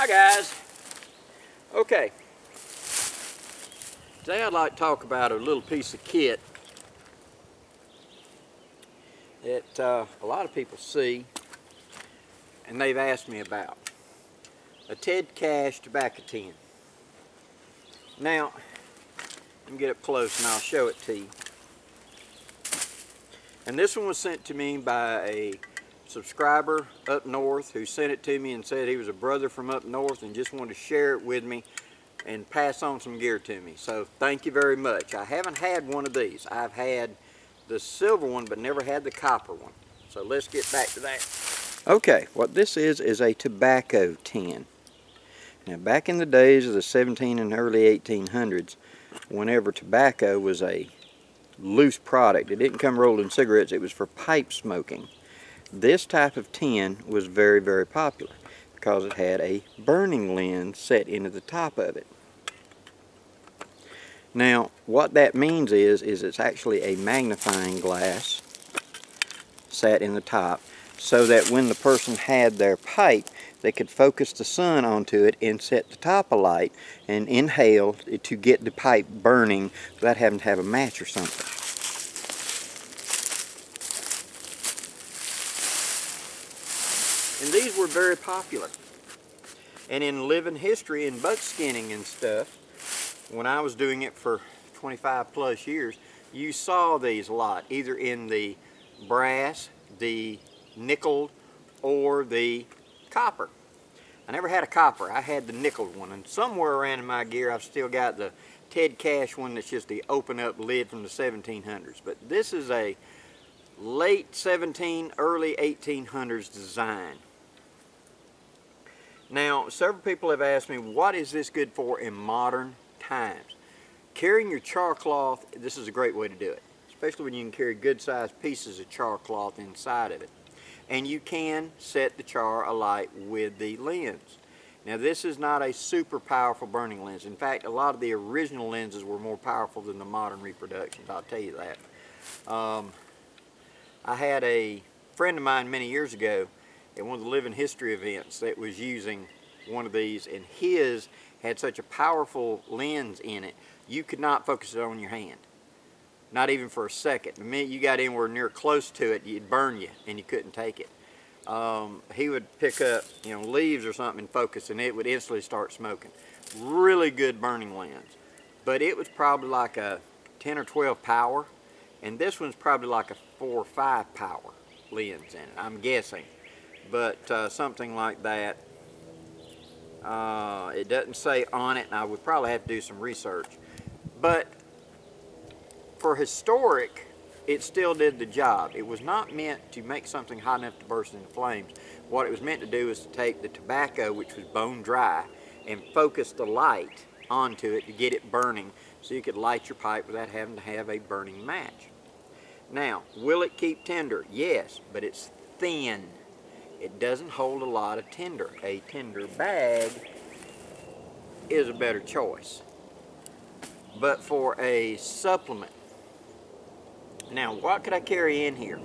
Hi guys. Okay. Today I'd like to talk about a little piece of kit that a lot of people see and they've asked me about. A Ted Cash tobacco tin. Now, let me get up close and I'll show it to you. And this one was sent to me by a subscriber up north who sent it to me and said he was a brother from up north and just wanted to share it with me and pass on some gear to me. So thank you very much. I haven't had one of these. I've had the silver one but never had the copper one. So let's get back to that. Okay, what this is a tobacco tin. Now back in the days of the 17 and early 1800s, whenever tobacco was a loose product, it didn't come rolled in cigarettes, it was for pipe smoking. This type of tin was very, very popular because it had a burning lens set into the top of it. Now, what that means is it's actually a magnifying glass set in the top so that when the person had their pipe, they could focus the sun onto it and set the top alight and inhale to get the pipe burning without having to have a match or something. And these were very popular. And in living history and buckskinning and stuff, when I was doing it for 25 plus years, you saw these a lot, either in the brass, the nickel, or the copper. I never had a copper, I had the nickel one, and somewhere around in my gear I've still got the Ted Cash one that's just the open up lid from the 1700s. But this is a late 17, early 1800s design. Now, several people have asked me, what is this good for in modern times? Carrying your char cloth, this is a great way to do it, especially when you can carry good sized pieces of char cloth inside of it. And you can set the char alight with the lens. Now, this is not a super powerful burning lens. In fact, a lot of the original lenses were more powerful than the modern reproductions, I'll tell you that. I had a friend of mine many years ago at one of the living history events that was using one of these, and his had such a powerful lens in it, you could not focus it on your hand. Not even for a second. The minute you got anywhere near close to it, it'd burn you and you couldn't take it. He would pick up, leaves or something and focus, and it would instantly start smoking. Really good burning lens. But it was probably like a 10 or 12 power, and this one's probably like a 4 or 5 power lens in it, I'm guessing. But something like that. It doesn't say on it, and I would probably have to do some research. But for historic, it still did the job. It was not meant to make something hot enough to burst into flames. What it was meant to do is to take the tobacco, which was bone dry, and focus the light onto it to get it burning so you could light your pipe without having to have a burning match. Now, will it keep tinder? Yes, but it's thin. It doesn't hold a lot of tinder. A tinder bag is a better choice. But for a supplement, now what could I carry in here?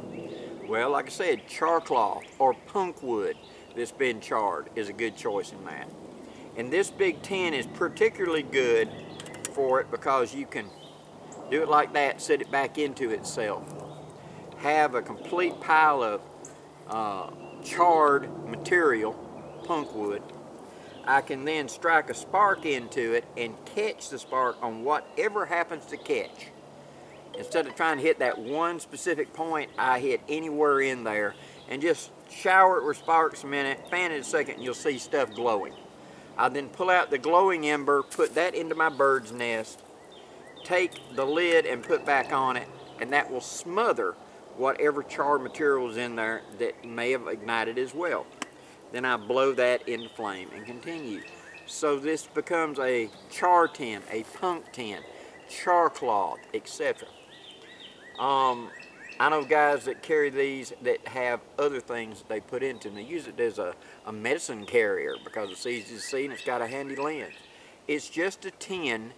Well, like I said, char cloth or punk wood that's been charred is a good choice in that. And this big tin is particularly good for it because you can do it like that, set it back into itself. Have a complete pile of charred material, punk wood. I can then strike a spark into it and catch the spark on whatever happens to catch. Instead of trying to hit that one specific point, I hit anywhere in there and just shower it with sparks a minute, fan it a second, and you'll see stuff glowing. I then pull out the glowing ember, put that into my bird's nest, take the lid and put back on it, and that will smother whatever charred material is in there that may have ignited as well. Then I blow that into flame and continue. So this becomes a char tin, a punk tin, char cloth, etc. I know guys that carry these that have other things that they put into them. They use it as a medicine carrier because it's easy to see and it's got a handy lens. It's just a tin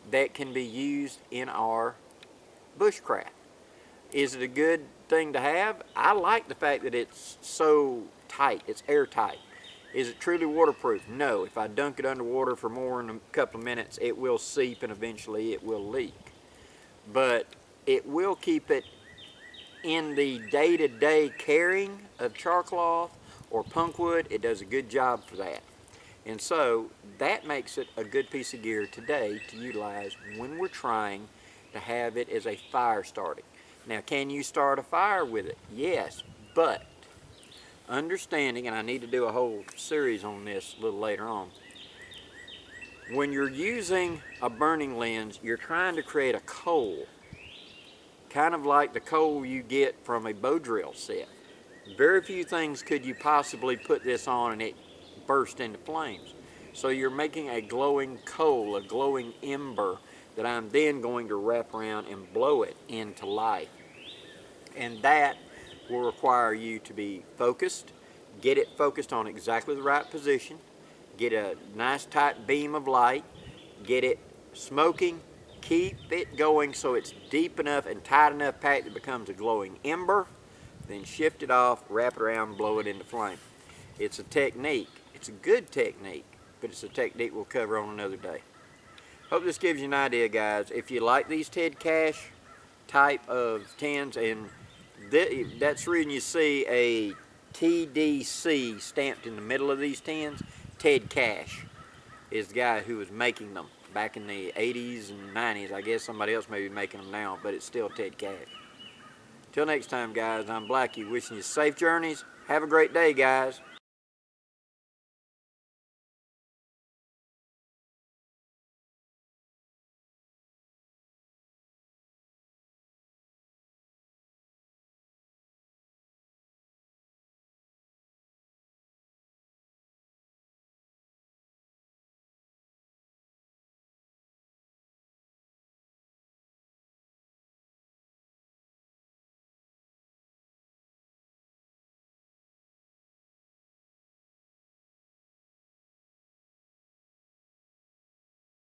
that can be used in our bushcraft. Is it a good thing to have? I like the fact that it's so tight, it's airtight. Is it truly waterproof? No. If I dunk it underwater for more than a couple of minutes, it will seep and eventually it will leak. But it will keep it in the day-to-day carrying of CHARCLOTH or punkwood. It does a good job for that. And so that makes it a good piece of gear today to utilize when we're trying to have it as a fire starting. Now, can you start a fire with it? Yes, but understanding, and I need to do a whole series on this a little later on, when you're using a burning lens, you're trying to create a coal, kind of like the coal you get from a bow drill set. Very few things could you possibly put this on and it burst into flames. So you're making a glowing coal, a glowing ember that I'm then going to wrap around and blow it into life. And that will require you to be focused, get it focused on exactly the right position, get a nice tight beam of light, get it smoking, keep it going so it's deep enough and tight enough packed that it becomes a glowing ember, then shift it off, wrap it around, blow it into flame. It's a technique. It's a good technique, but it's a technique we'll cover on another day. Hope this gives you an idea, guys. If you like these Ted Cash type of tins, and that's the reason you see a TDC stamped in the middle of these tins. Ted Cash is the guy who was making them back in the 80s and 90s. I guess somebody else may be making them now, but it's still Ted Cash. Till next time, guys, I'm Blackie, wishing you safe journeys. Have a great day, guys.